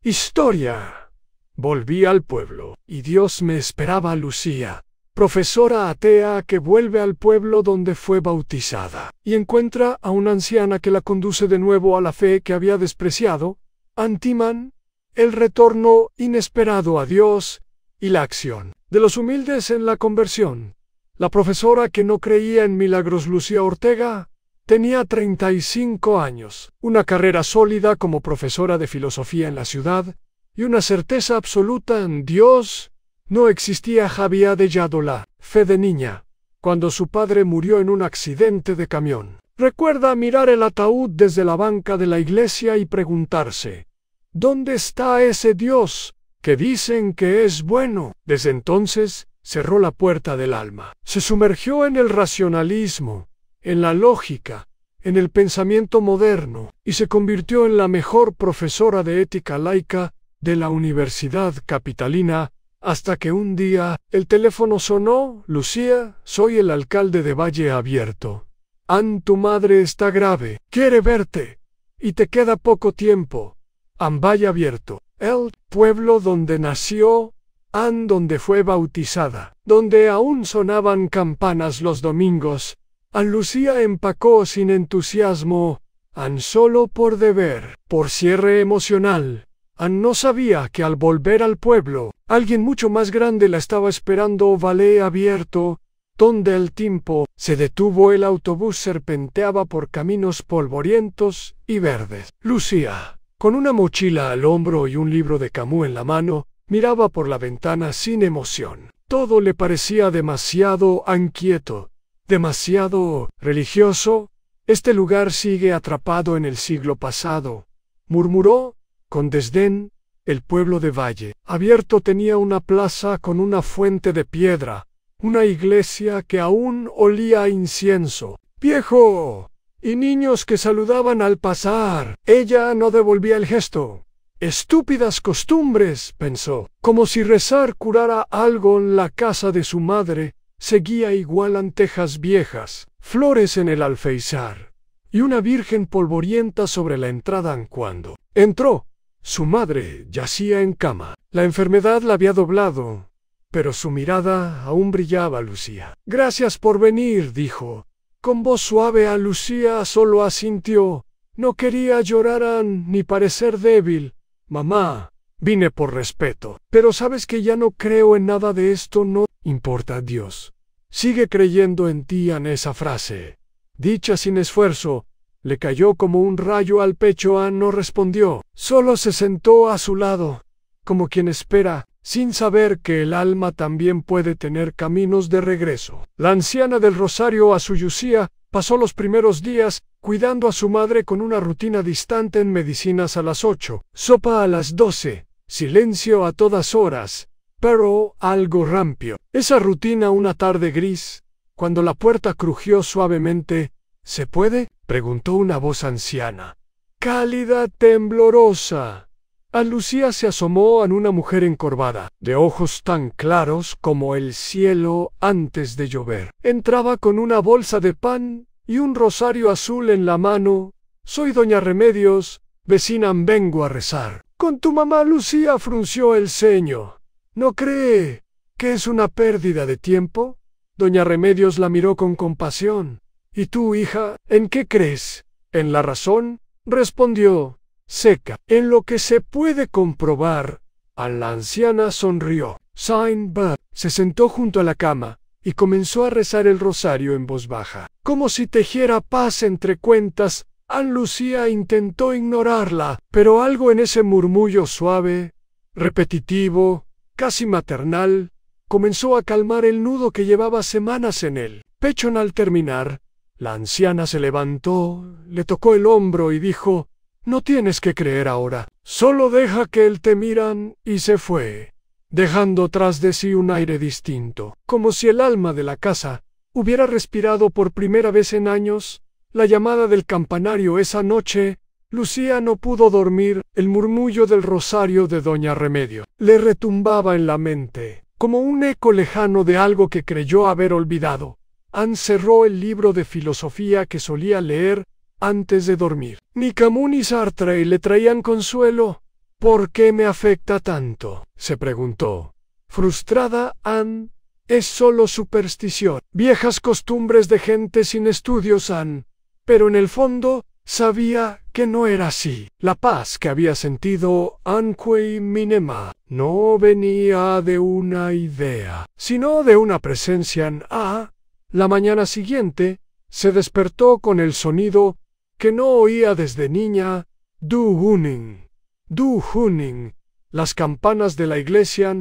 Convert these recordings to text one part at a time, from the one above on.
Historia. Volví al pueblo, y Dios me esperaba a Lucía, profesora atea que vuelve al pueblo donde fue bautizada, y encuentra a una anciana que la conduce de nuevo a la fe que había despreciado. Antimán, el retorno inesperado a Dios y la acción de los humildes en la conversión. La profesora que no creía en milagros, Lucía Ortega, tenía 35 años, una carrera sólida como profesora de filosofía en la ciudad y una certeza absoluta en Dios. No existía Javier de Yádola, fe de niña, cuando su padre murió en un accidente de camión. Recuerda mirar el ataúd desde la banca de la iglesia y preguntarse, ¿dónde está ese Dios que dicen que es bueno? Desde entonces cerró la puerta del alma. Se sumergió en el racionalismo, en la lógica, en el pensamiento moderno, y se convirtió en la mejor profesora de ética laica de la Universidad Capitalina, hasta que un día el teléfono sonó. Lucía, soy el alcalde de Valle Abierto. Tu madre está grave, quiere verte, y te queda poco tiempo. Valle Abierto, el pueblo donde nació, donde fue bautizada, donde aún sonaban campanas los domingos. Lucía empacó sin entusiasmo, solo por deber, por cierre emocional. No sabía que al volver al pueblo, alguien mucho más grande la estaba esperando. Valle Abierto, donde el tiempo se detuvo, el autobús serpenteaba por caminos polvorientos y verdes. Lucía, con una mochila al hombro y un libro de Camus en la mano, miraba por la ventana sin emoción. Todo le parecía demasiado inquieto, demasiado religioso. Este lugar sigue atrapado en el siglo pasado, murmuró con desdén. El pueblo de Valle Abierto tenía una plaza con una fuente de piedra, una iglesia que aún olía a incienso viejo, y niños que saludaban al pasar. Ella no devolvía el gesto. Estúpidas costumbres, pensó, como si rezar curara algo. En la casa de su madre seguía igual, antejas viejas, flores en el alféizar, y una virgen polvorienta sobre la entrada. Cuando entró, su madre yacía en cama. La enfermedad la había doblado, pero su mirada aún brillaba. Lucía. Gracias por venir, dijo, con voz suave. A Lucía solo asintió. No quería llorar ni parecer débil. Mamá, vine por respeto. Pero sabes que ya no creo en nada de esto. No importa, Dios sigue creyendo en ti. Esa frase, dicha sin esfuerzo, le cayó como un rayo al pecho. No respondió, solo se sentó a su lado, como quien espera, sin saber que el alma también puede tener caminos de regreso. La anciana del rosario, a su Lucía, pasó los primeros días cuidando a su madre con una rutina distante. En medicinas a las 8, sopa a las 12, silencio a todas horas, pero algo rampio. Esa rutina. Una tarde gris, cuando la puerta crujió suavemente. ¿Se puede?, preguntó una voz anciana, cálida, temblorosa. Lucía se asomó. Una mujer encorvada, de ojos tan claros como el cielo antes de llover. Entraba con una bolsa de pan y un rosario azul en la mano. Soy doña Remedios, vecina, vengo a rezar con tu mamá. Lucía frunció el ceño. ¿No cree que es una pérdida de tiempo? Doña Remedios la miró con compasión. ¿Y tú, hija, en qué crees? En la razón, respondió, seca. En lo que se puede comprobar. La anciana sonrió. Saint-Bert se sentó junto a la cama y comenzó a rezar el rosario en voz baja, como si tejiera paz entre cuentas. Lucía intentó ignorarla, pero algo en ese murmullo suave, repetitivo, casi maternal, comenzó a calmar el nudo que llevaba semanas en el pecho. Al terminar, la anciana se levantó, le tocó el hombro y dijo, no tienes que creer ahora, solo deja que él te miran. Y se fue, dejando tras de sí un aire distinto, como si el alma de la casa hubiera respirado por primera vez en años. La llamada del campanario esa noche, Lucía no pudo dormir. El murmullo del rosario de doña Remedio le retumbaba en la mente, como un eco lejano de algo que creyó haber olvidado. Cerró el libro de filosofía que solía leer antes de dormir. Ni Camus ni Sartre le traían consuelo. ¿Por qué me afecta tanto?, se preguntó. Frustrada, Anne, es solo superstición, viejas costumbres de gente sin estudios, Anne. Pero en el fondo, sabía que no era así. La paz que había sentido Anque Minema no venía de una idea, sino de una presencia en A. La mañana siguiente, se despertó con el sonido que no oía desde niña, Du Huning. Du Huning. Las campanas de la iglesia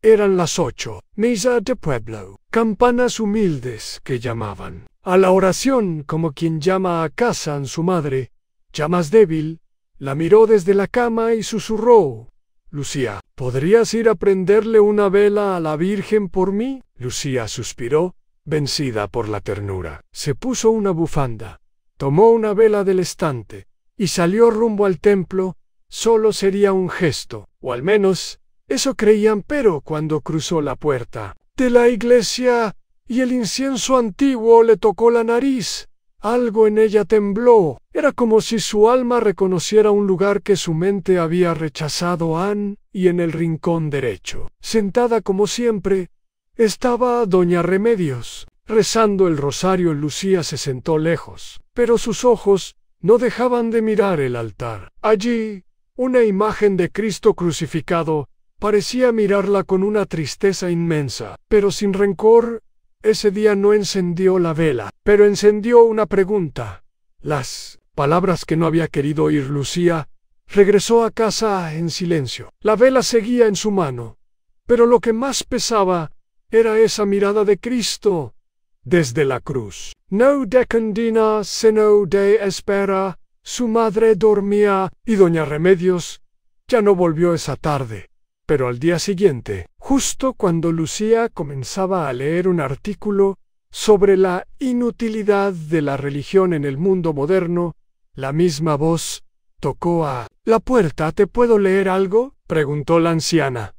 eran las 8, misa de pueblo, campanas humildes que llamaban a la oración como quien llama a casa a su madre. Ya más débil, la miró desde la cama y susurró: Lucía, ¿podrías ir a prenderle una vela a la Virgen por mí? Lucía suspiró, vencida por la ternura. Se puso una bufanda, tomó una vela del estante y salió rumbo al templo. Solo sería un gesto, o al menos eso creían, pero cuando cruzó la puerta de la iglesia y el incienso antiguo le tocó la nariz, algo en ella tembló. Era como si su alma reconociera un lugar que su mente había rechazado. Anne, y en el rincón derecho, sentada como siempre, estaba doña Remedios, rezando el rosario. Lucía se sentó lejos, pero sus ojos no dejaban de mirar el altar. Allí, una imagen de Cristo crucificado parecía mirarla con una tristeza inmensa, pero sin rencor. Ese día no encendió la vela, pero encendió una pregunta. Las palabras que no había querido oír. Lucía regresó a casa en silencio. La vela seguía en su mano, pero lo que más pesaba era esa mirada de Cristo desde la cruz. No de condena, sino de espera. Su madre dormía y doña Remedios ya no volvió esa tarde. Pero al día siguiente, justo cuando Lucía comenzaba a leer un artículo sobre la inutilidad de la religión en el mundo moderno, la misma voz tocó a la puerta. ¿Te puedo leer algo?, preguntó la anciana.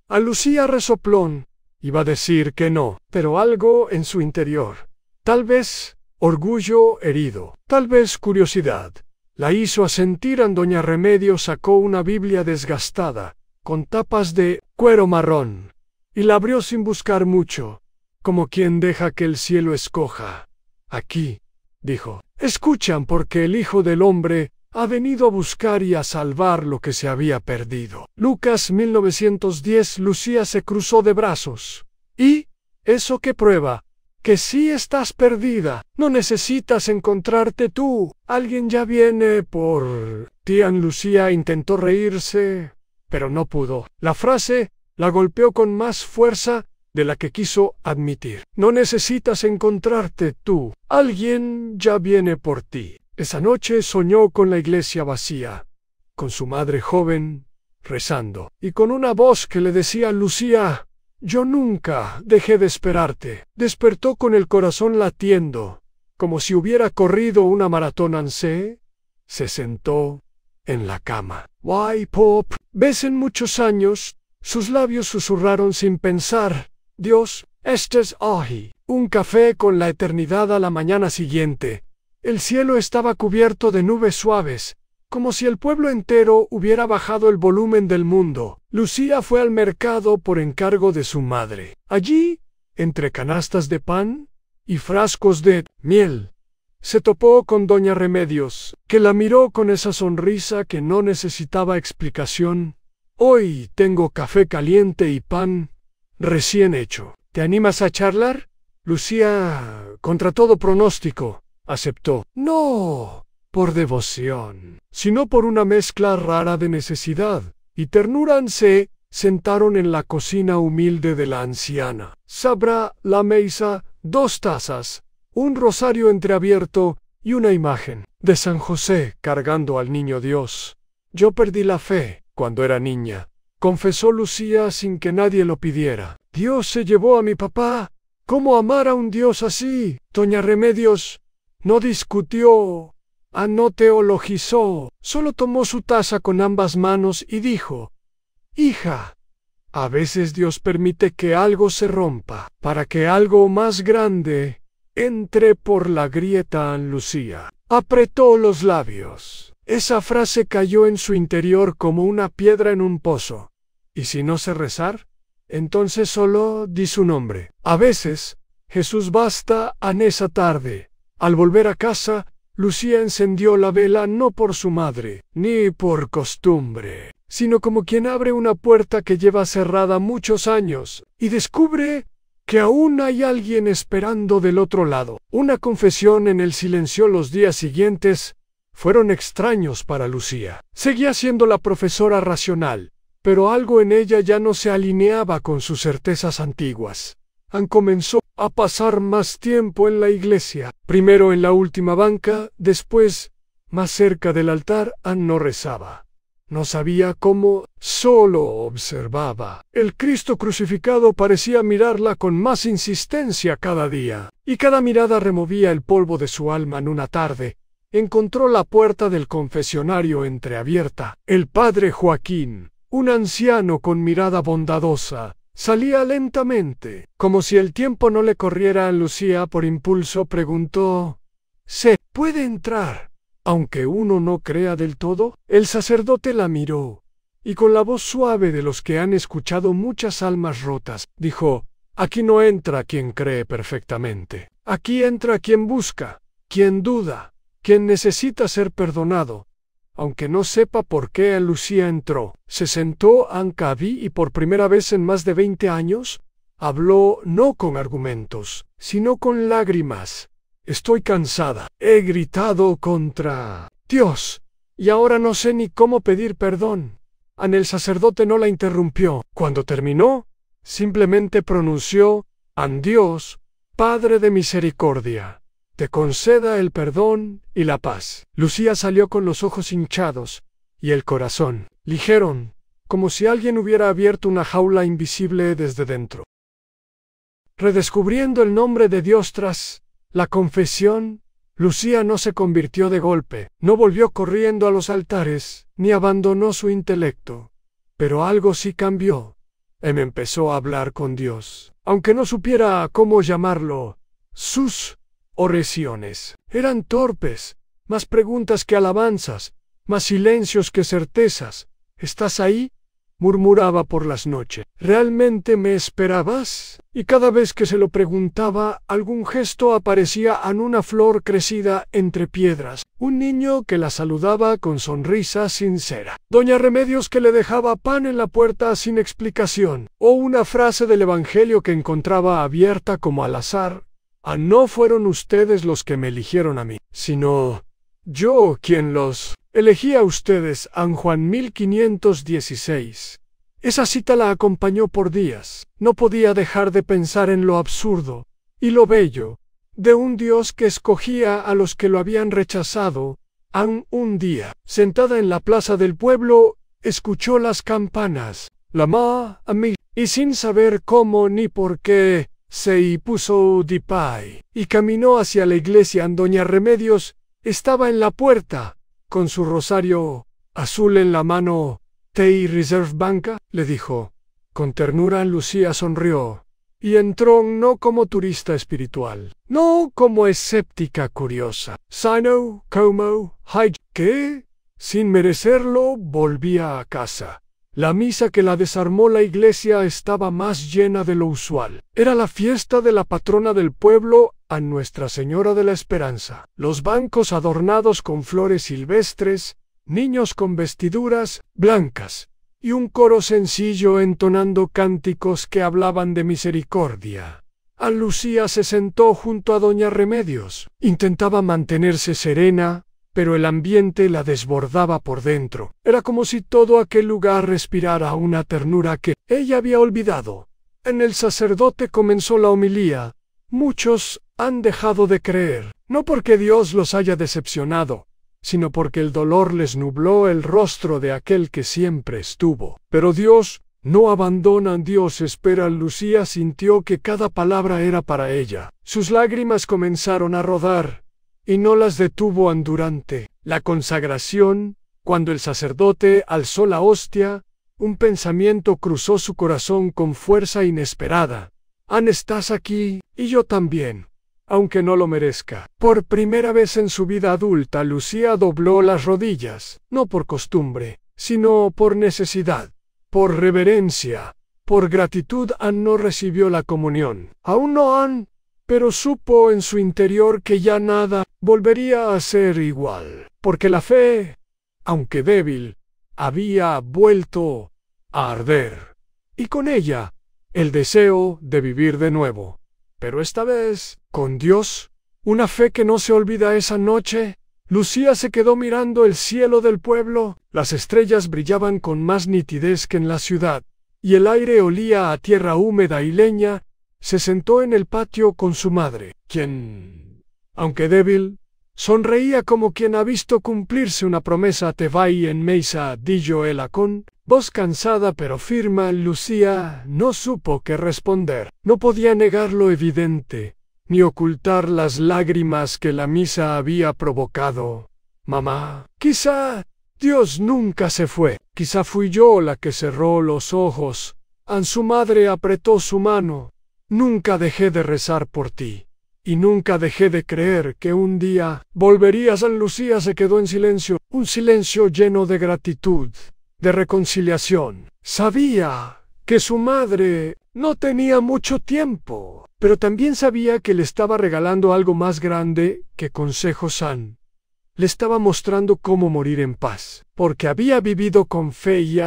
A Lucía resoplón. Iba a decir que no, pero algo en su interior, tal vez orgullo herido, tal vez curiosidad, la hizo asentir. Doña Remedios sacó una Biblia desgastada, con tapas de cuero marrón, y la abrió sin buscar mucho, como quien deja que el cielo escoja. Aquí, dijo, escuchan, porque el Hijo del Hombre ha venido a buscar y a salvar lo que se había perdido. Lucas 1910. Lucía se cruzó de brazos. ¿Y eso qué prueba? Que sí estás perdida. No necesitas encontrarte tú. Alguien ya viene por ti. Lucía intentó reírse, pero no pudo. La frase la golpeó con más fuerza de la que quiso admitir. No necesitas encontrarte tú. Alguien ya viene por ti. Esa noche soñó con la iglesia vacía, con su madre joven, rezando, y con una voz que le decía: Lucía, yo nunca dejé de esperarte. Despertó con el corazón latiendo, como si hubiera corrido una maratón. Anse se sentó en la cama. Why, Pop, ves en muchos años. Sus labios susurraron sin pensar. Dios, este es hoy. Un café con la eternidad. A la mañana siguiente, el cielo estaba cubierto de nubes suaves, como si el pueblo entero hubiera bajado el volumen del mundo. Lucía fue al mercado por encargo de su madre. Allí, entre canastas de pan y frascos de miel, se topó con doña Remedios, que la miró con esa sonrisa que no necesitaba explicación. Hoy tengo café caliente y pan recién hecho. ¿Te animas a charlar? Lucía, contra todo pronóstico, aceptó. No por devoción, sino por una mezcla rara de necesidad y ternura. Se sentaron en la cocina humilde de la anciana. Sobre la mesa, 2 tazas, un rosario entreabierto y una imagen de San José cargando al niño Dios. Yo perdí la fe cuando era niña, confesó Lucía sin que nadie lo pidiera. Dios se llevó a mi papá. ¿Cómo amar a un Dios así? Doña Remedios no discutió, no teologizó, solo tomó su taza con ambas manos y dijo: Hija, a veces Dios permite que algo se rompa, para que algo más grande entre por la grieta. Lucía apretó los labios. Esa frase cayó en su interior como una piedra en un pozo. ¿Y si no sé rezar? Entonces solo di su nombre. A veces, Jesús basta en esa tarde. Al volver a casa, Lucía encendió la vela no por su madre, ni por costumbre, sino como quien abre una puerta que lleva cerrada muchos años, y descubre que aún hay alguien esperando del otro lado. Una confesión en el silencio los días siguientes fueron extraños para Lucía. Seguía siendo la profesora racional, pero algo en ella ya no se alineaba con sus certezas antiguas. Comenzó a pasar más tiempo en la iglesia, primero en la última banca, después, más cerca del altar. No rezaba. No sabía cómo, solo observaba. El Cristo crucificado parecía mirarla con más insistencia cada día, y cada mirada removía el polvo de su alma. En una tarde, encontró la puerta del confesionario entreabierta. El padre Joaquín, un anciano con mirada bondadosa, salía lentamente, como si el tiempo no le corriera a Lucía. Por impulso preguntó: ¿Se puede entrar, aunque uno no crea del todo? El sacerdote la miró, y con la voz suave de los que han escuchado muchas almas rotas, dijo: aquí no entra quien cree perfectamente. Aquí entra quien busca, quien duda, quien necesita ser perdonado. Aunque no sepa por qué, Lucía entró. Se sentó ante Abby y por primera vez en más de 20 años, habló no con argumentos, sino con lágrimas. Estoy cansada. He gritado contra Dios, y ahora no sé ni cómo pedir perdón. El sacerdote no la interrumpió. Cuando terminó, simplemente pronunció: Dios, Padre de misericordia, te conceda el perdón y la paz. Lucía salió con los ojos hinchados y el corazón ligero, como si alguien hubiera abierto una jaula invisible desde dentro. Redescubriendo el nombre de Dios tras la confesión, Lucía no se convirtió de golpe, no volvió corriendo a los altares, ni abandonó su intelecto. Pero algo sí cambió. Empezó a hablar con Dios, aunque no supiera cómo llamarlo. Sus oraciones eran torpes, más preguntas que alabanzas, más silencios que certezas. ¿Estás ahí?, murmuraba por las noches. ¿Realmente me esperabas? Y cada vez que se lo preguntaba, algún gesto aparecía en una flor crecida entre piedras, un niño que la saludaba con sonrisa sincera, doña Remedios que le dejaba pan en la puerta sin explicación, o una frase del Evangelio que encontraba abierta como al azar. No fueron ustedes los que me eligieron a mí, sino yo quien los elegí a ustedes. Juan 1516. Esa cita la acompañó por días. No podía dejar de pensar en lo absurdo y lo bello de un Dios que escogía a los que lo habían rechazado. Un día, sentada en la plaza del pueblo, escuchó las campanas, y sin saber cómo ni por qué, se puso de pie y caminó hacia la iglesia. Doña Remedios estaba en la puerta, con su rosario azul en la mano. ¿Te Reserve Banca?, le dijo. Con ternura Lucía sonrió, y entró no como turista espiritual, no como escéptica curiosa, sino como que, sin merecerlo, volvía a casa. La misa que la desarmó la iglesia estaba más llena de lo usual. Era la fiesta de la patrona del pueblo, a Nuestra Señora de la Esperanza. Los bancos adornados con flores silvestres, niños con vestiduras blancas, y un coro sencillo entonando cánticos que hablaban de misericordia. Lucía se sentó junto a doña Remedios. Intentaba mantenerse serena, pero el ambiente la desbordaba por dentro. Era como si todo aquel lugar respirara una ternura que ella había olvidado. El sacerdote comenzó la homilía. Muchos han dejado de creer, no porque Dios los haya decepcionado, sino porque el dolor les nubló el rostro de aquel que siempre estuvo. Pero Dios no abandona, Dios espera. Lucía sintió que cada palabra era para ella. Sus lágrimas comenzaron a rodar, y no las detuvo durante la consagración. Cuando el sacerdote alzó la hostia, un pensamiento cruzó su corazón con fuerza inesperada. Estás aquí, y yo también. aunque no lo merezca. Por primera vez en su vida adulta, Lucía dobló las rodillas, no por costumbre, sino por necesidad, por reverencia, por gratitud. Ann no recibió la comunión. Aún no Ann, pero supo en su interior que ya nada volvería a ser igual, porque la fe, aunque débil, había vuelto a arder, y con ella el deseo de vivir de nuevo. Pero esta vez, con Dios, una fe que no se olvida. Esa noche, Lucía se quedó mirando el cielo del pueblo. Las estrellas brillaban con más nitidez que en la ciudad, y el aire olía a tierra húmeda y leña. Se sentó en el patio con su madre, quien, aunque débil, sonreía como quien ha visto cumplirse una promesa. Te vai en Meisa, dijo ella con voz cansada pero firme. Lucía no supo qué responder. No podía negar lo evidente, ni ocultar las lágrimas que la misa había provocado. Mamá, quizá Dios nunca se fue. Quizá fui yo la que cerró los ojos. Su madre apretó su mano. Nunca dejé de rezar por ti, y nunca dejé de creer que un día volverías. Lucía se quedó en silencio, un silencio lleno de gratitud, de reconciliación. Sabía que su madre no tenía mucho tiempo, pero también sabía que le estaba regalando algo más grande que consejos sanos. Le estaba mostrando cómo morir en paz, porque había vivido con fe y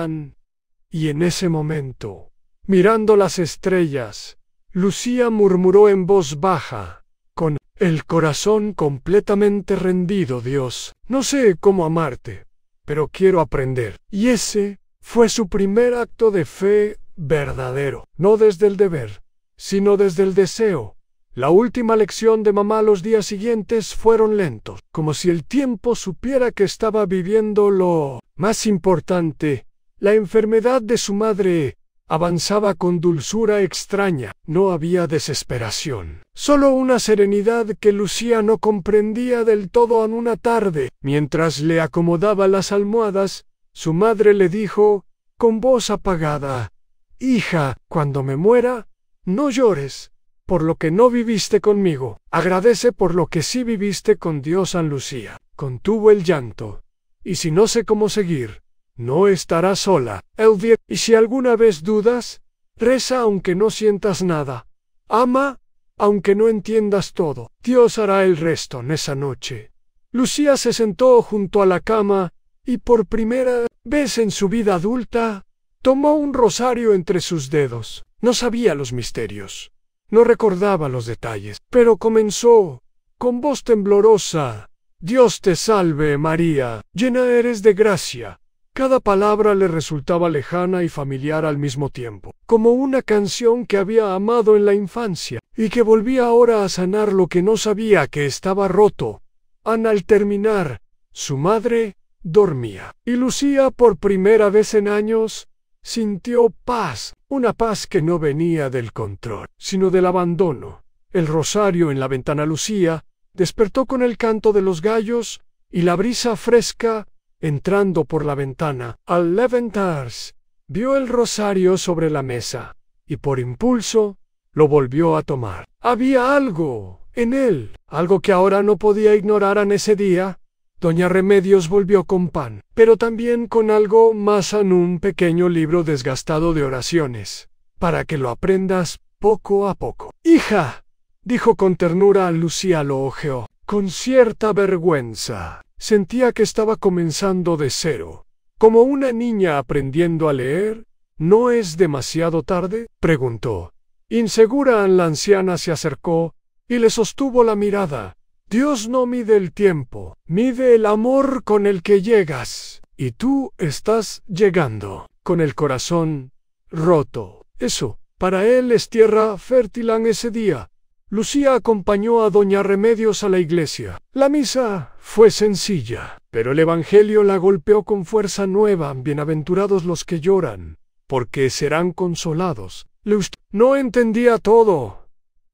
en ese momento, mirando las estrellas, Lucía murmuró en voz baja, con el corazón completamente rendido: Dios, no sé cómo amarte, pero quiero aprender. Y ese fue su primer acto de fe verdadero, no desde el deber, sino desde el deseo. La última lección de mamá. Los días siguientes fueron lentos, como si el tiempo supiera que estaba viviendo lo más importante. La enfermedad de su madre avanzaba con dulzura extraña. No había desesperación, solo una serenidad que Lucía no comprendía del todo. En una tarde, mientras le acomodaba las almohadas, su madre le dijo, con voz apagada: Hija, cuando me muera, no llores por lo que no viviste conmigo. Agradece por lo que sí viviste con Dios. Lucía contuvo el llanto. Y si no sé cómo seguir, no estarás sola. Y si alguna vez dudas, reza aunque no sientas nada. Ama aunque no entiendas todo. Dios hará el resto. En esa noche, Lucía se sentó junto a la cama y por primera vez en su vida adulta, tomó un rosario entre sus dedos. No sabía los misterios, no recordaba los detalles, pero comenzó, con voz temblorosa: Dios te salve María, llena eres de gracia. Cada palabra le resultaba lejana y familiar al mismo tiempo, como una canción que había amado en la infancia, y que volvía ahora a sanar lo que no sabía que estaba roto. Al terminar, su madre dormía, y Lucía, por primera vez en años, sintió paz, una paz que no venía del control, sino del abandono. El rosario en la ventana. Lucía despertó con el canto de los gallos y la brisa fresca entrando por la ventana. Al levantarse, vio el rosario sobre la mesa, y por impulso lo volvió a tomar. Había algo en él, algo que ahora no podía ignorar. En ese día, doña Remedios volvió con pan, pero también con algo más. Un pequeño libro desgastado de oraciones, para que lo aprendas poco a poco. Hija, dijo con ternura. Lucía lo hojeó con cierta vergüenza. Sentía que estaba comenzando de cero, como una niña aprendiendo a leer. ¿No es demasiado tarde?, preguntó. Insegura, la anciana se acercó y le sostuvo la mirada. Dios no mide el tiempo, mide el amor con el que llegas. Y tú estás llegando, con el corazón roto. Eso, para él, es tierra fértil. En ese día, Lucía acompañó a doña Remedios a la iglesia. La misa fue sencilla, pero el evangelio la golpeó con fuerza nueva. Bienaventurados los que lloran, porque serán consolados. No entendía todo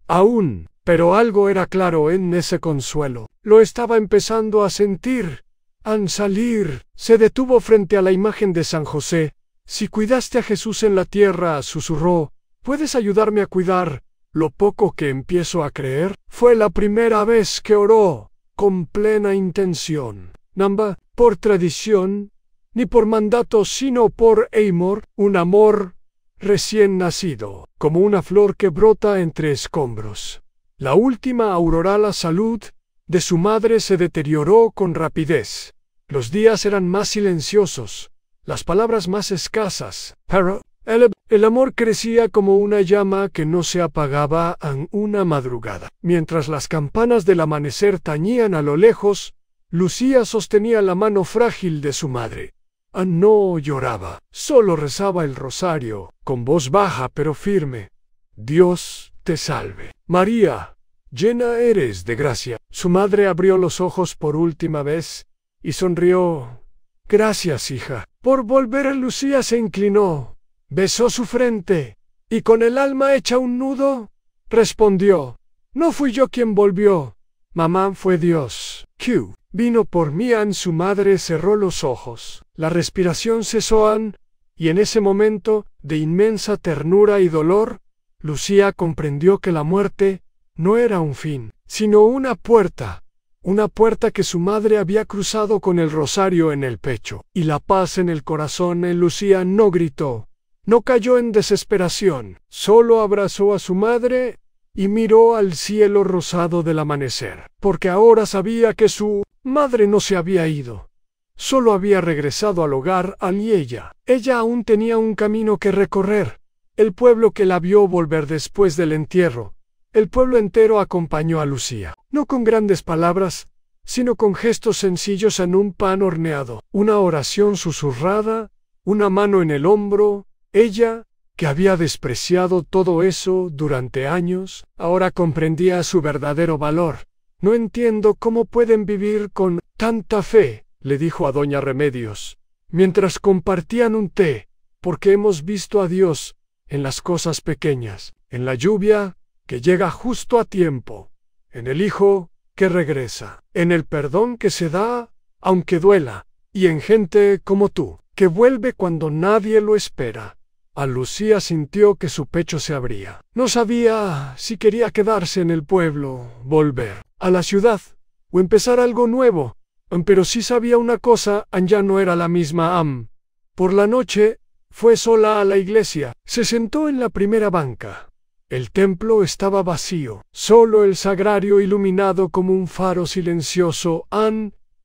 aún, pero algo era claro en ese consuelo. Lo estaba empezando a sentir. Al salir, se detuvo frente a la imagen de San José. Si cuidaste a Jesús en la tierra, susurró, ¿puedes ayudarme a cuidar lo poco que empiezo a creer, fue la primera vez que oró con plena intención. Namba, por tradición, ni por mandato, sino por amor, un amor recién nacido, como una flor que brota entre escombros. La última aurorala salud de su madre se deterioró con rapidez. Los días eran más silenciosos, las palabras más escasas, pero el amor crecía como una llama que no se apagaba en una madrugada. Mientras las campanas del amanecer tañían a lo lejos, Lucía sostenía la mano frágil de su madre. No lloraba, solo rezaba el rosario, con voz baja pero firme. Dios te salve, María, llena eres de gracia. Su madre abrió los ojos por última vez y sonrió. Gracias, hija. Por volver. Lucía se inclinó, besó su frente, y con el alma hecha un nudo, respondió: no fui yo quien volvió, mamá, fue Dios. Q. Vino por mí. Su madre cerró los ojos. La respiración cesó y en ese momento de inmensa ternura y dolor, Lucía comprendió que la muerte no era un fin, sino una puerta que su madre había cruzado con el rosario en el pecho. Y la paz en el corazón. Lucía no gritó, no cayó en desesperación, solo abrazó a su madre y miró al cielo rosado del amanecer, porque ahora sabía que su madre no se había ido, solo había regresado al hogar y ella aún tenía un camino que recorrer. El pueblo que la vio volver después del entierro, el pueblo entero acompañó a Lucía, no con grandes palabras, sino con gestos sencillos en un pan horneado, una oración susurrada, una mano en el hombro. Ella, que había despreciado todo eso durante años, ahora comprendía su verdadero valor. No entiendo cómo pueden vivir con tanta fe, le dijo a doña Remedios, mientras compartían un té, porque hemos visto a Dios en las cosas pequeñas, en la lluvia que llega justo a tiempo, en el hijo que regresa, en el perdón que se da aunque duela, y en gente como tú, que vuelve cuando nadie lo espera. Lucía sintió que su pecho se abría. No sabía si quería quedarse en el pueblo, volver a la ciudad, o empezar algo nuevo, pero sí sabía una cosa: ya no era la misma. Por la noche, fue sola a la iglesia, se sentó en la primera banca. El templo estaba vacío, solo el sagrario iluminado como un faro silencioso.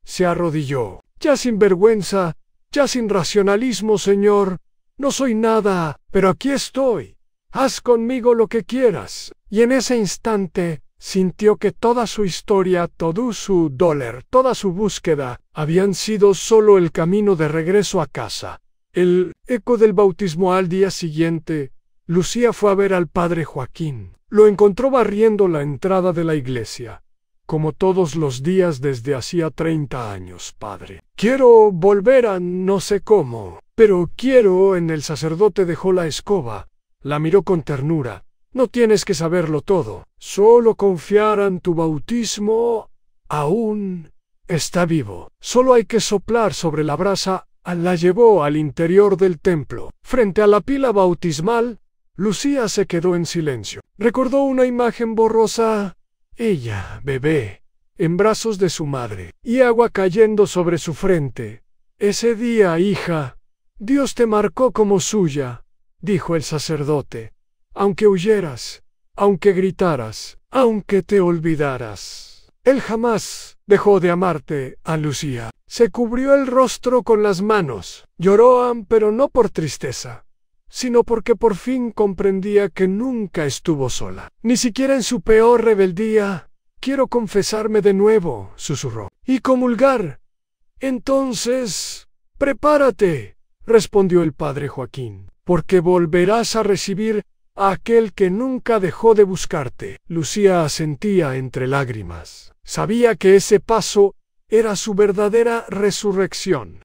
Se arrodilló. Ya sin vergüenza, ya sin racionalismo, Señor, no soy nada, pero aquí estoy. Haz conmigo lo que quieras. Y en ese instante sintió que toda su historia, todo su dolor, toda su búsqueda, habían sido solo el camino de regreso a casa. El eco del bautismo. Al día siguiente, Lucía fue a ver al padre Joaquín. Lo encontró barriendo la entrada de la iglesia. Como todos los días desde hacía 30 años, padre. Quiero volver a no sé cómo, pero quiero. El sacerdote dejó la escoba, la miró con ternura. No tienes que saberlo todo, solo confiar en tu bautismo. Aún está vivo. Solo hay que soplar sobre la brasa. La llevó al interior del templo. Frente a la pila bautismal, Lucía se quedó en silencio. Recordó una imagen borrosa. Ella, bebé, en brazos de su madre, y agua cayendo sobre su frente. Ese día, hija, Dios te marcó como suya, dijo el sacerdote. Aunque huyeras, aunque gritaras, aunque te olvidaras, Él jamás dejó de amarte. A Lucía se cubrió el rostro con las manos. Lloró, pero no por tristeza, sino porque por fin comprendía que nunca estuvo sola, ni siquiera en su peor rebeldía. Quiero confesarme de nuevo, susurró, y comulgar. Entonces, prepárate, respondió el padre Joaquín, porque volverás a recibir a aquel que nunca dejó de buscarte. Lucía asentía entre lágrimas. Sabía que ese paso era su verdadera resurrección.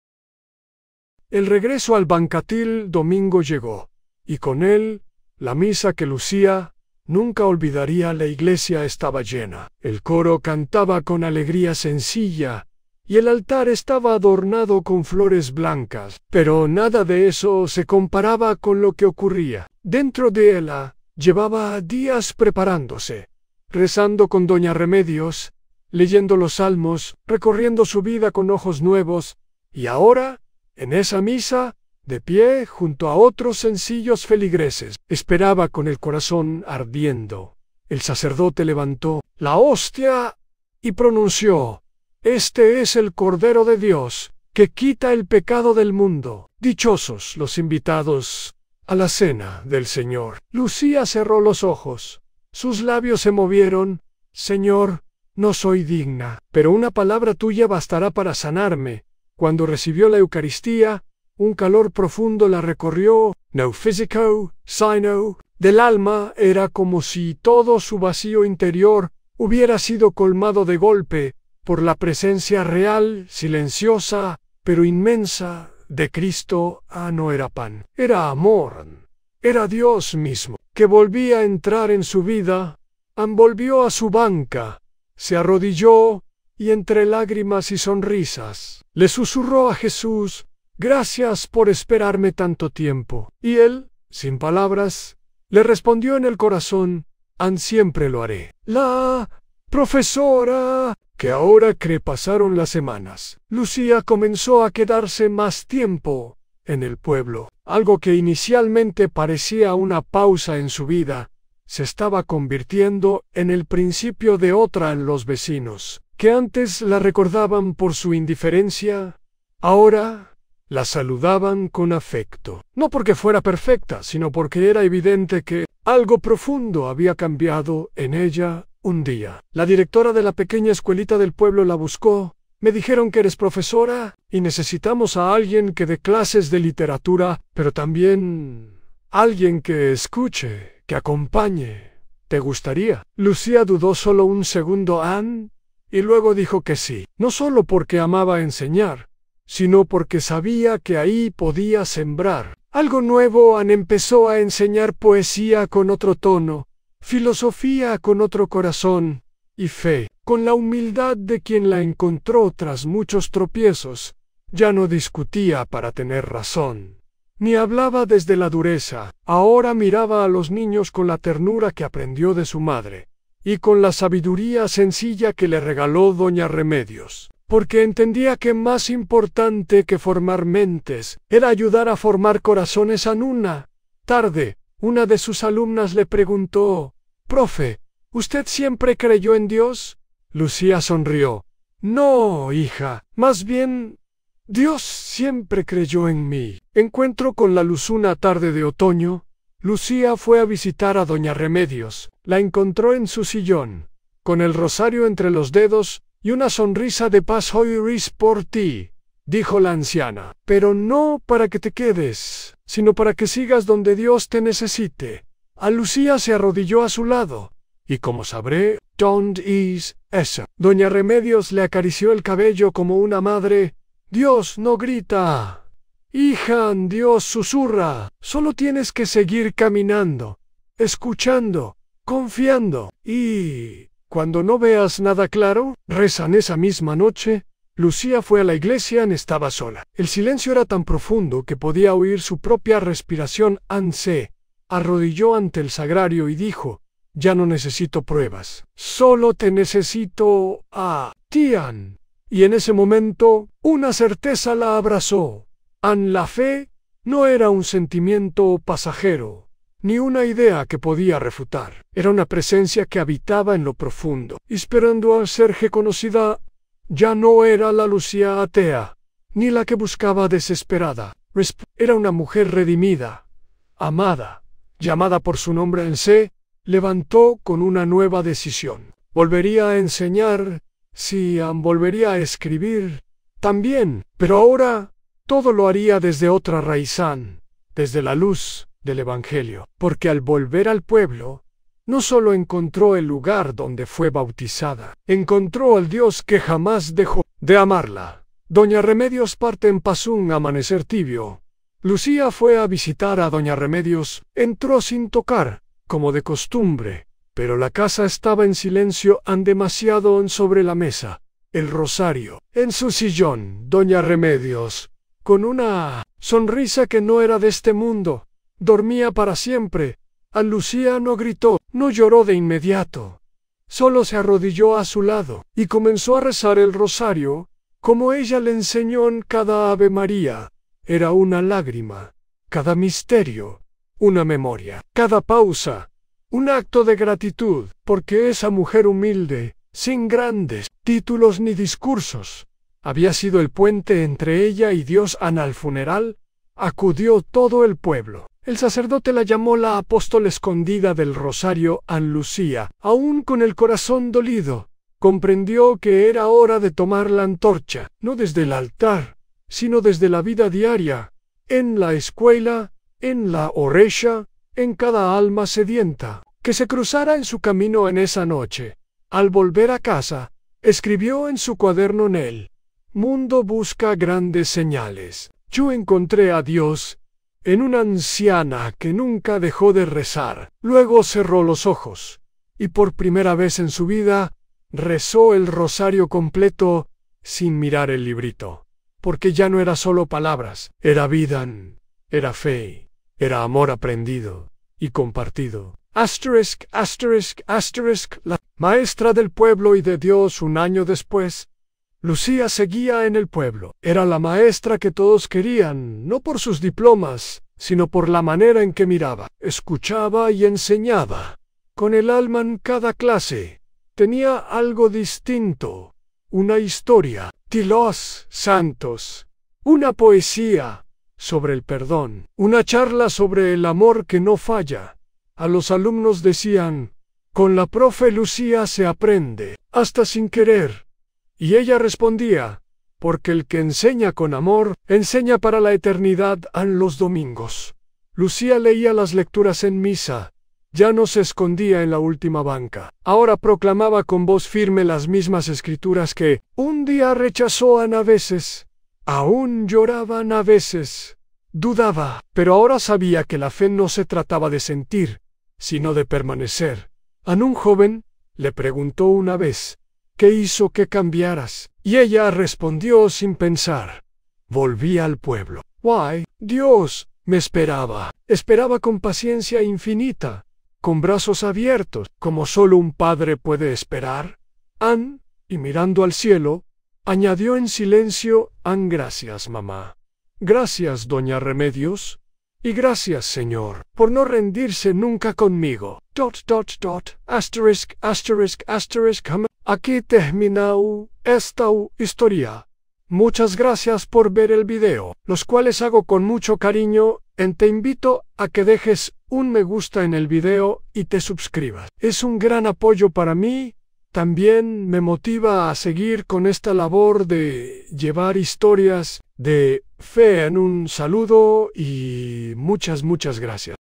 El regreso al Bancatil domingo llegó, y con él la misa que Lucía nunca olvidaría. La iglesia estaba llena, el coro cantaba con alegría sencilla, y el altar estaba adornado con flores blancas, pero nada de eso se comparaba con lo que ocurría dentro de ella. Llevaba días preparándose, rezando con doña Remedios, leyendo los salmos, recorriendo su vida con ojos nuevos, y ahora, en esa misa, de pie junto a otros sencillos feligreses, esperaba con el corazón ardiendo. El sacerdote levantó la hostia y pronunció: «Este es el Cordero de Dios, que quita el pecado del mundo». Dichosos los invitados a la cena del Señor. Lucía cerró los ojos. Sus labios se movieron. «Señor, no soy digna, pero una palabra tuya bastará para sanarme». Cuando recibió la Eucaristía, un calor profundo la recorrió, no físico, sino del alma. Era como si todo su vacío interior hubiera sido colmado de golpe por la presencia real, silenciosa, pero inmensa, de Cristo. No era pan, era amor, era Dios mismo, que volvía a entrar en su vida. Volvió a su banca, se arrodilló y entre lágrimas y sonrisas le susurró a Jesús: «Gracias por esperarme tanto tiempo». Y él, sin palabras, le respondió en el corazón: «Siempre lo haré». La profesora, que ahora que pasaron las semanas, Lucía comenzó a quedarse más tiempo en el pueblo. Algo que inicialmente parecía una pausa en su vida, se estaba convirtiendo en el principio de otra. En los vecinos, que antes la recordaban por su indiferencia, ahora la saludaban con afecto. No porque fuera perfecta, sino porque era evidente que algo profundo había cambiado en ella. Un día, la directora de la pequeña escuelita del pueblo la buscó. «Me dijeron que eres profesora y necesitamos a alguien que dé clases de literatura, pero también alguien que escuche, que acompañe. ¿Te gustaría?». Lucía dudó solo un segundo y luego dijo que sí, no solo porque amaba enseñar, sino porque sabía que ahí podía sembrar algo nuevo. Empezó a enseñar poesía con otro tono, filosofía con otro corazón, y fe con la humildad de quien la encontró tras muchos tropiezos. Ya no discutía para tener razón, ni hablaba desde la dureza. Ahora miraba a los niños con la ternura que aprendió de su madre, y con la sabiduría sencilla que le regaló doña Remedios, porque entendía que más importante que formar mentes era ayudar a formar corazones. Una tarde, una de sus alumnas le preguntó: «Profe, ¿usted siempre creyó en Dios?». Lucía sonrió: «No, hija, más bien, Dios siempre creyó en mí». Encuentro con la luz. Una tarde de otoño, Lucía fue a visitar a doña Remedios. La encontró en su sillón, con el rosario entre los dedos y una sonrisa de paz. «Hoy riz por ti», dijo la anciana, «pero no para que te quedes, sino para que sigas donde Dios te necesite». A Lucía se arrodilló a su lado, y como sabré, «Don't is eso». Doña Remedios le acarició el cabello como una madre. «Dios no grita, hija, Dios susurra. Solo tienes que seguir caminando, escuchando, confiando. Y cuando no veas nada claro, rezan». Esa misma noche, Lucía fue a la iglesia. Estaba sola. El silencio era tan profundo que podía oír su propia respiración. Se arrodilló ante el sagrario y dijo: «Ya no necesito pruebas, solo te necesito a ti». Y en ese momento, una certeza la abrazó. La fe no era un sentimiento pasajero, ni una idea que podía refutar. Era una presencia que habitaba en lo profundo, esperando a ser reconocida. Ya no era la Lucía atea, ni la que buscaba desesperada. Era una mujer redimida, amada, llamada por su nombre. Se levantó con una nueva decisión. Volvería a enseñar, sí, volvería a escribir también, pero ahora todo lo haría desde otra raíz, desde la luz del Evangelio, porque al volver al pueblo, no solo encontró el lugar donde fue bautizada, encontró al Dios que jamás dejó de amarla. Doña Remedios parte en paz. Un amanecer tibio, Lucía fue a visitar a doña Remedios. Entró sin tocar, como de costumbre, pero la casa estaba en silencio. Demasiado sobre la mesa, el rosario. En su sillón, doña Remedios, con una sonrisa que no era de este mundo, dormía para siempre. A Lucía no gritó, no lloró de inmediato. Solo se arrodilló a su lado y comenzó a rezar el rosario, como ella le enseñó en cada Ave María. Era una lágrima, cada misterio, una memoria, cada pausa, un acto de gratitud, porque esa mujer humilde, sin grandes títulos ni discursos, había sido el puente entre ella y Dios. Al funeral acudió todo el pueblo. El sacerdote la llamó la apóstol escondida del rosario. Lucía, aún con el corazón dolido, comprendió que era hora de tomar la antorcha, no desde el altar, sino desde la vida diaria, en la escuela, en la oreja, en cada alma sedienta que se cruzara en su camino en esa noche. Al volver a casa, escribió en su cuaderno: en el mundo busca grandes señales. Yo encontré a Dios en una anciana que nunca dejó de rezar. Luego cerró los ojos, y por primera vez en su vida, rezó el rosario completo sin mirar el librito. Porque ya no era solo palabras, era vida, era fe, era amor aprendido y compartido. La maestra del pueblo y de Dios. Un año después, Lucía seguía en el pueblo. Era la maestra que todos querían, no por sus diplomas, sino por la manera en que miraba, escuchaba y enseñaba. Con el alma en cada clase. Tenía algo distinto, una historia de los santos, una poesía sobre el perdón, una charla sobre el amor que no falla. A los alumnos decían: con la profe Lucía se aprende, hasta sin querer. Y ella respondía: porque el que enseña con amor, enseña para la eternidad. Los domingos, Lucía leía las lecturas en misa. Ya no se escondía en la última banca. Ahora proclamaba con voz firme las mismas escrituras que un día rechazó. A veces, aún lloraban, a veces dudaba, pero ahora sabía que la fe no se trataba de sentir, sino de permanecer. A un joven le preguntó una vez: ¿qué hizo que cambiaras? Y ella respondió sin pensar: volví al pueblo. Why? Dios me esperaba. Esperaba con paciencia infinita, con brazos abiertos, como solo un padre puede esperar. Y mirando al cielo, añadió en silencio: gracias, mamá. Gracias, doña Remedios. Y gracias, Señor, por no rendirse nunca conmigo. Aquí termina esta historia. Muchas gracias por ver el video, los cuales hago con mucho cariño. Te invito a que dejes un me gusta en el video y te suscribas. Es un gran apoyo para mí. También me motiva a seguir con esta labor de llevar historias de fe. Un saludo y muchas gracias.